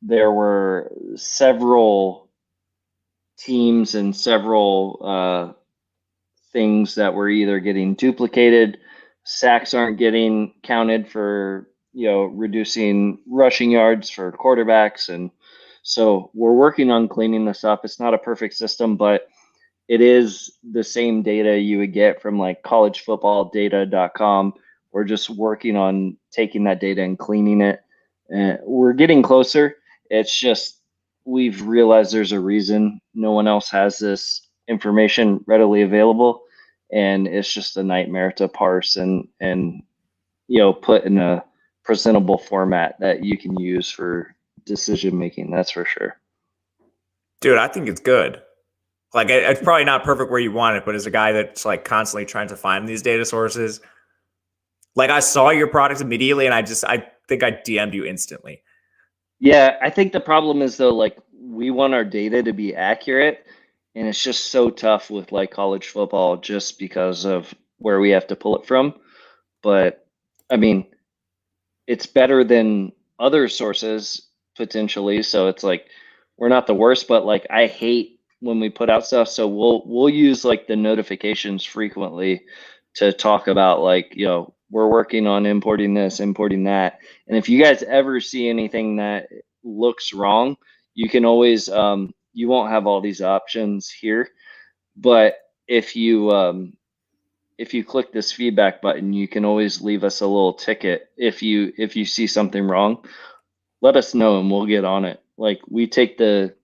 there were several teams and several things that were either getting duplicated, sacks aren't getting counted for reducing rushing yards for quarterbacks, and so we're working on cleaning this up. It's not a perfect system, but it is the same data you would get from like collegefootballdata.com. We're just working on taking that data and cleaning it. And we're getting closer. It's just we've realized there's a reason no one else has this information readily available, and it's just a nightmare to parse and put in a presentable format that you can use for decision making. That's for sure. Dude, I think it's good. Like, it's probably not perfect where you want it, but as a guy that's like constantly trying to find these data sources, like I saw your product immediately and I think I DM'd you instantly. Yeah, I think the problem is though, like we want our data to be accurate, and it's just so tough with like college football just because of where we have to pull it from. But I mean, it's better than other sources potentially. So it's like we're not the worst, but like I hate when we put out stuff. So we'll use like the notifications frequently to talk about like, we're working on importing this, importing that. And if you guys ever see anything that looks wrong, you can always you won't have all these options here. But if you click this feedback button, you can always leave us a little ticket if you see something wrong. Let us know and we'll get on it. Like we take data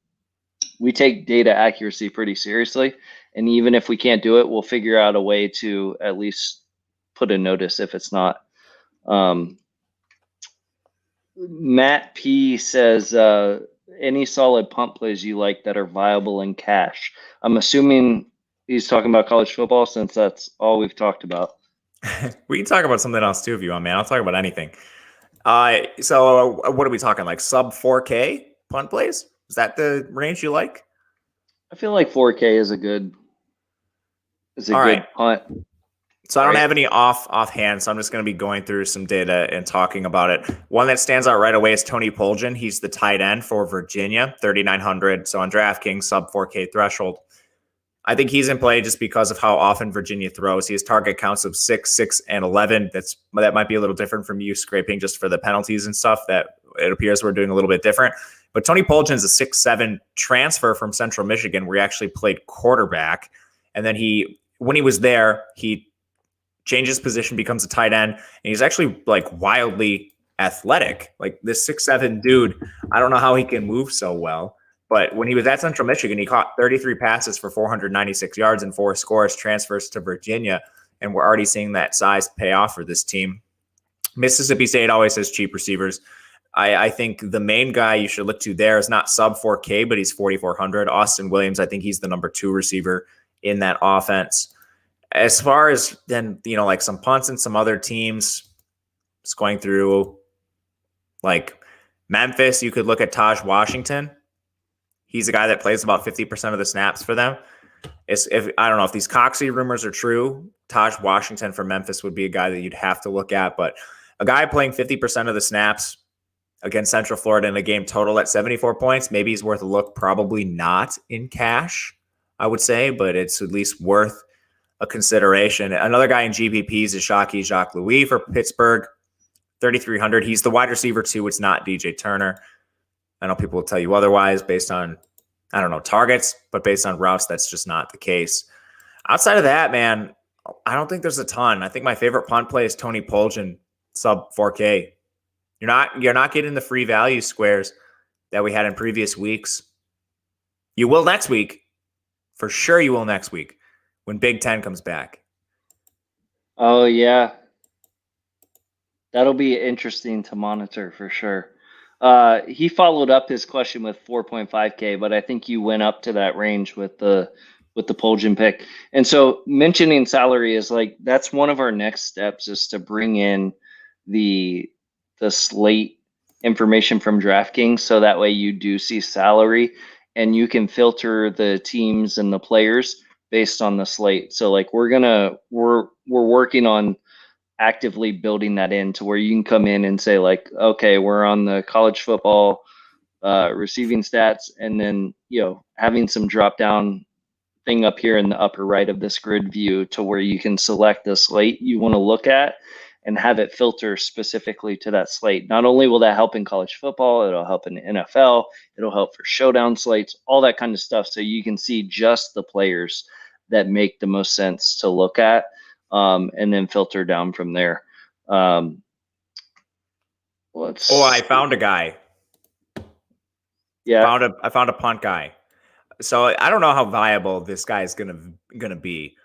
accuracy pretty seriously, and even if we can't do it, we'll figure out a way to at least put a notice if it's not. Matt P says, any solid punt plays you like that are viable in cash? I'm assuming he's talking about college football since that's all we've talked about. We can talk about something else too if you want, man. I'll talk about anything. So what are we talking? Like sub 4K punt plays? Is that the range you like? I feel like 4K is a good punt. So I don't have any offhand, so I'm just going to be going through some data and talking about it. One that stands out right away is Tony Poljan. He's the tight end for Virginia, 3,900. So on DraftKings, sub 4K threshold. I think he's in play just because of how often Virginia throws. He has target counts of 6, 6, and 11. That might be a little different from you scraping just for the penalties and stuff. That it appears we're doing a little bit different. But Tony Poljan is a 6'7" transfer from Central Michigan, where he actually played quarterback. And then when he was there, he changes position, becomes a tight end, and he's actually like wildly athletic. Like this 6'7" dude, I don't know how he can move so well. But when he was at Central Michigan, he caught 33 passes for 496 yards and 4 scores, transfers to Virginia, and we're already seeing that size pay off for this team. Mississippi State always has cheap receivers. I think the main guy you should look to there is not sub 4K, but he's 4,400. Austin Williams, I think he's the number 2 receiver in that offense. As far as then, like some punts and some other teams, just going through like Memphis, you could look at Taj Washington. He's a guy that plays about 50% of the snaps for them. I don't know if these Coxie rumors are true, Taj Washington from Memphis would be a guy that you'd have to look at. But a guy playing 50% of the snaps against Central Florida in a game total at 74 points, maybe he's worth a look. Probably not in cash, I would say, but it's at least worth a consideration. Another guy in GPPs is Shockey Jacques Louis for Pittsburgh, 3,300. He's the wide receiver too. It's not DJ Turner. I know people will tell you otherwise based on, targets, but based on routes, that's just not the case. Outside of that, man, I don't think there's a ton. I think my favorite punt play is Tony Poljan, sub 4K. You're not getting the free value squares that we had in previous weeks. You will next week. For sure you will next week when Big Ten comes back. Oh, yeah. That'll be interesting to monitor for sure. He followed up his question with 4.5K, but I think you went up to that range with the Poljan pick. And so mentioning salary is like that's one of our next steps is to bring in the slate information from DraftKings so that way you do see salary and you can filter the teams and the players based on the slate. So like we're working on actively building that in to where you can come in and say like, okay, we're on the college football receiving stats, and then having some drop down thing up here in the upper right of this grid view to where you can select the slate you want to look at and have it filter specifically to that slate. Not only will that help in college football, it'll help in the NFL, it'll help for showdown slates, all that kind of stuff. So you can see just the players that make the most sense to look at, and then filter down from there. I found a guy. Yeah. I found a punt guy. So I don't know how viable this guy is gonna be,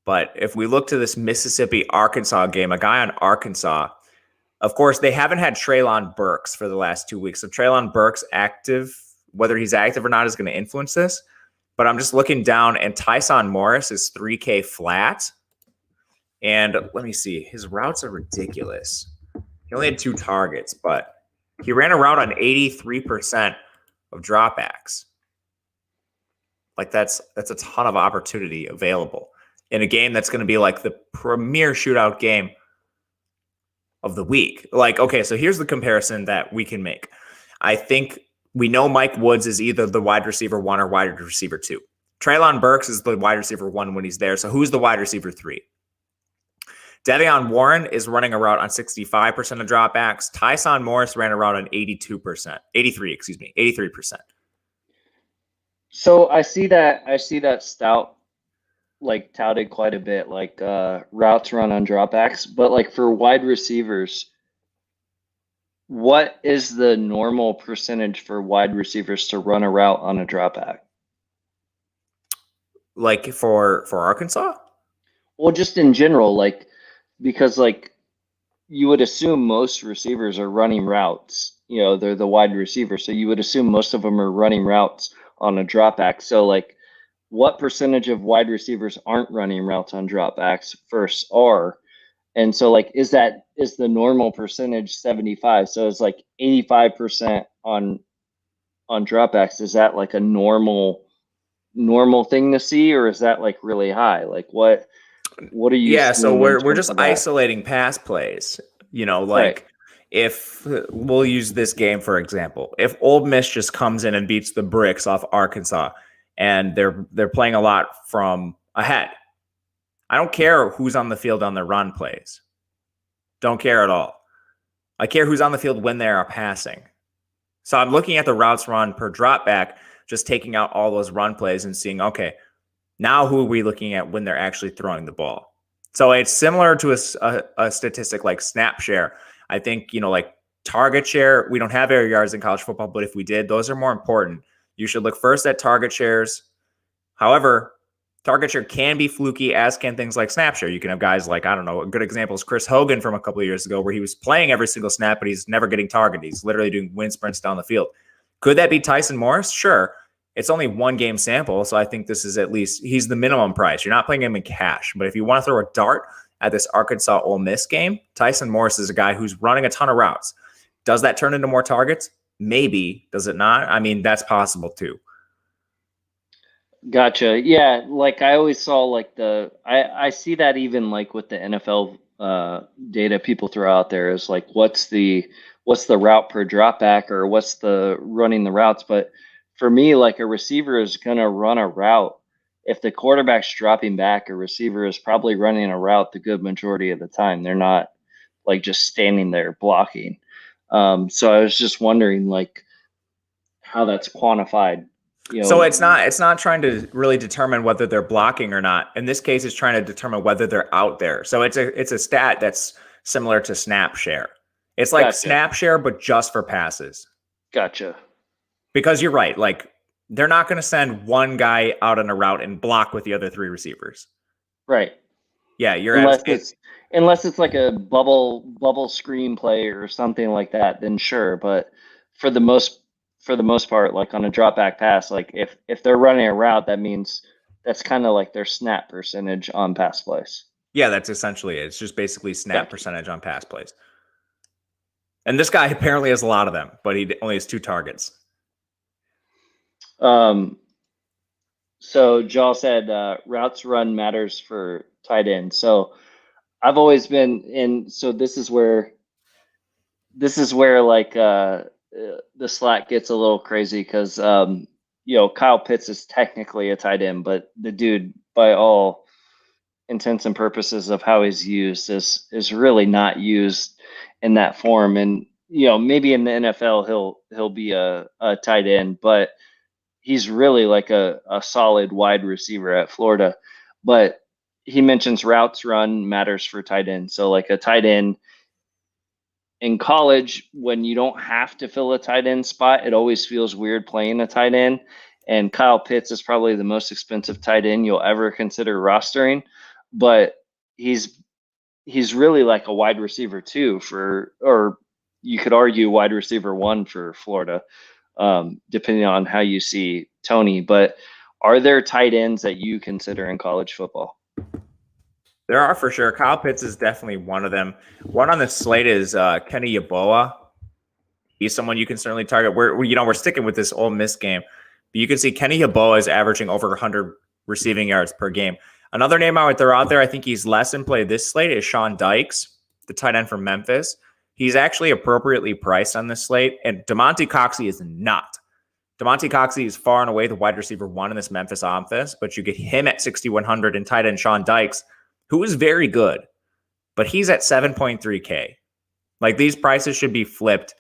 but if we look to this Mississippi Arkansas game, a guy on Arkansas, of course they haven't had Treylon Burks for the last 2 weeks. So Treylon Burks active, whether he's active or not, is going to influence this. But I'm just looking down, and Tyson Morris is 3K flat. And let me see, his routes are ridiculous. He only had 2 targets, but he ran a route on 83% of dropbacks. Like that's a ton of opportunity available in a game that's going to be like the premier shootout game of the week. Like, okay, so here's the comparison that we can make. I think we know Mike Woods is either the wide receiver 1 or wide receiver 2. Treylon Burks is the wide receiver 1 when he's there. So who's the wide receiver 3? Devion Warren is running a route on 65% of dropbacks. Tyson Morris ran a route on 83%. So I see that Stout like touted quite a bit, like routes run on dropbacks, but like for wide receivers, what is the normal percentage for wide receivers to run a route on a dropback? Like for Arkansas? Well, just in general, like because like you would assume most receivers are running routes. They're the wide receiver, so you would assume most of them are running routes on a dropback. So like what percentage of wide receivers aren't running routes on dropbacks versus are? And so like is the normal percentage 75? So it's like 85% on dropbacks. Is that like a normal thing to see, or is that like really high? Like what are you Yeah, so seeing we're just isolating pass plays. Right. If we'll use this game for example, if Ole Miss just comes in and beats the bricks off Arkansas and they're playing a lot from ahead, I don't care who's on the field on the run plays. Don't care at all. I care who's on the field when they are passing. So I'm looking at the routes run per drop back, just taking out all those run plays and seeing, okay, now who are we looking at when they're actually throwing the ball? So it's similar to a statistic like snap share. I think, like target share, we don't have air yards in college football, but if we did, those are more important. You should look first at target shares. However, target share can be fluky, as can things like snap share. You can have guys like, I don't know, a good example is Chris Hogan from a couple of years ago where he was playing every single snap, but he's never getting targeted. He's literally doing wind sprints down the field. Could that be Tyson Morris? Sure. It's only 1 game sample, so I think this is at least, he's the minimum price. You're not playing him in cash. But if you want to throw a dart at this Arkansas Ole Miss game, Tyson Morris is a guy who's running a ton of routes. Does that turn into more targets? Maybe. Does it not? I mean, that's possible too. Gotcha. Yeah, like I always saw like I see that even like with the NFL data people throw out there is like what's the route per drop back or what's the running the routes. But for me, like a receiver is gonna run a route. If the quarterback's dropping back, a receiver is probably running a route the good majority of the time. They're not like just standing there blocking. So I was just wondering like how that's quantified. So it's not trying to really determine whether they're blocking or not. In this case, it's trying to determine whether they're out there. So it's a stat that's similar to snap share. It's like Gotcha. snap share, but just for passes. Gotcha. Because you're right. Like they're not going to send one guy out on a route and block with the other 3 receivers. Right. Yeah, you're Unless absolutely. it's like a bubble screenplay or something like that, then sure. But for the most for the most part, like on a drop back pass, like if they're running a route, that means that's kind of like their snap percentage on pass plays. Yeah, that's essentially it. It's just basically snap Gotcha. percentage on pass plays. And this guy apparently has a lot of them, but he only has 2 targets. Um, so Jaw said routes run matters for tight end. So I've always been in. So this is where like the slack gets a little crazy because Kyle Pitts is technically a tight end, but the dude, by all intents and purposes of how he's used, is really not used in that form. And maybe in the NFL he'll be a tight end, but he's really like a solid wide receiver at Florida. But he mentions routes run matters for tight end. So like a tight end in college, when you don't have to fill a tight end spot, it always feels weird playing a tight end. And Kyle Pitts is probably the most expensive tight end you'll ever consider rostering, but he's he's really like a wide receiver too or you could argue wide receiver one for Florida, depending on how you see Tony. But are there tight ends that you consider in college football? There are for sure. Kyle Pitts is definitely one of them. One on the slate is Kenny Yeboah. He's someone you can certainly target. We're sticking with this Ole Miss game, but you can see Kenny Yeboah is averaging over 100 receiving yards per game. Another name I would throw out there, I think he's less in play this slate, is Sean Dykes, the tight end from Memphis. He's actually appropriately priced on this slate, and DeMonte Coxey is not. DeMonte Coxey is far and away the wide receiver one in this Memphis offense, but you get him at 6,100 and tight end Sean Dykes, who is very good, but he's at 7.3K. Like, these prices should be flipped.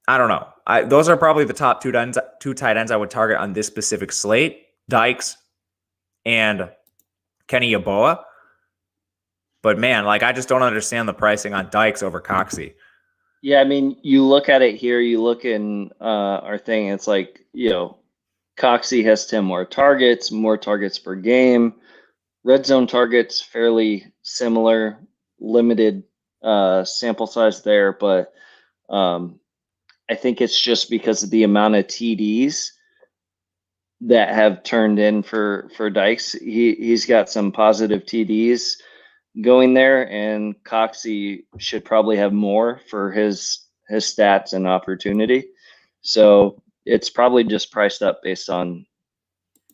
I don't know. Those are probably the top two tight ends I would target on this specific slate: Dykes and Kenny Yeboah. But man, like, I just don't understand the pricing on Dykes over Coxey. Yeah, I mean, you look at it here, you look in our thing, it's like, Coxey has 10 more targets per game. Red zone targets, fairly similar, limited sample size there, but I think it's just because of the amount of TDs that have turned in for Dykes. He's got some positive TDs going there, and Coxey should probably have more for his stats and opportunity. So it's probably just priced up based on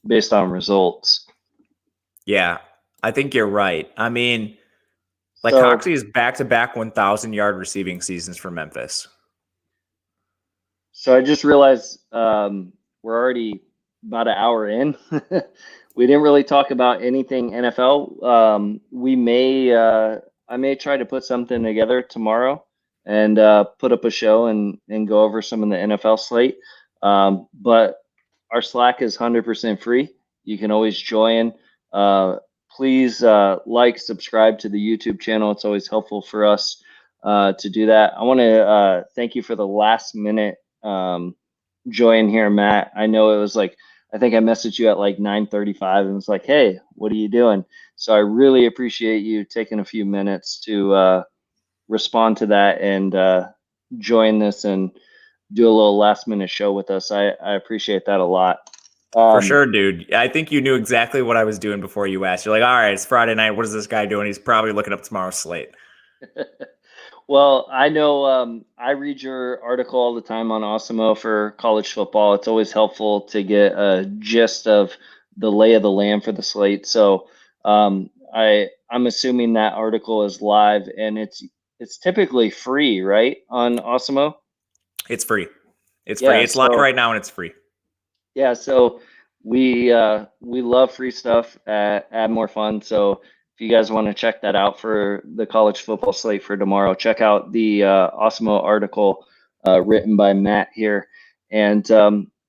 results. Yeah, I think you're right. I mean, like, So Coxey is back-to-back 1,000-yard receiving seasons for Memphis. So I just realized we're already about an hour in. We didn't really talk about anything NFL. I may try to put something together tomorrow and put up a show and go over some of the NFL slate. But our Slack is 100% free. You can always join. Please subscribe to the YouTube channel. It's always helpful for us to do that. I want to thank you for the last minute join here, Matt. I know it was like, I think I messaged you at like 9:35 and was like, hey, what are you doing? So I really appreciate you taking a few minutes to respond to that and join this and do a little last minute show with us. I appreciate that a lot. For sure, dude. I think you knew exactly what I was doing before you asked. You're like, all right, it's Friday night. What is this guy doing? He's probably looking up tomorrow's slate. Well, I know I read your article all the time on Osimo for college football. It's always helpful to get a gist of the lay of the land for the slate. So I'm assuming that article is live and it's typically free, right, on Osimo? It's free. It's Yeah, free. It's live right now and it's free. Yeah, so we love free stuff at Add More Fun. So if you guys want to check that out for the college football slate for tomorrow, check out the Osmo article written by Matt here. And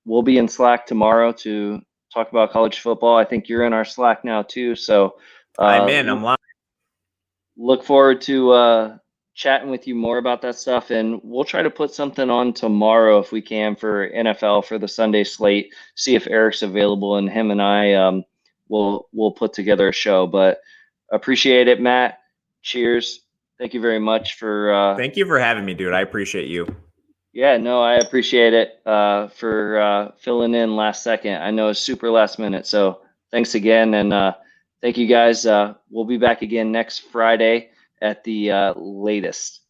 we'll be in Slack tomorrow to talk about college football. I think you're in our Slack now too. So I'm in. I'm live. look forward to chatting with you more about that stuff. And we'll try to put something on tomorrow if we can for NFL for the Sunday slate, see if Eric's available, and him and I we'll put together a show. But appreciate it, Matt. Cheers. Thank you very much for. Thank you for having me, dude. I appreciate you. Yeah, no, I appreciate it for filling in last second. I know it's super last minute, so thanks again, and thank you guys. We'll be back again next Friday at the latest.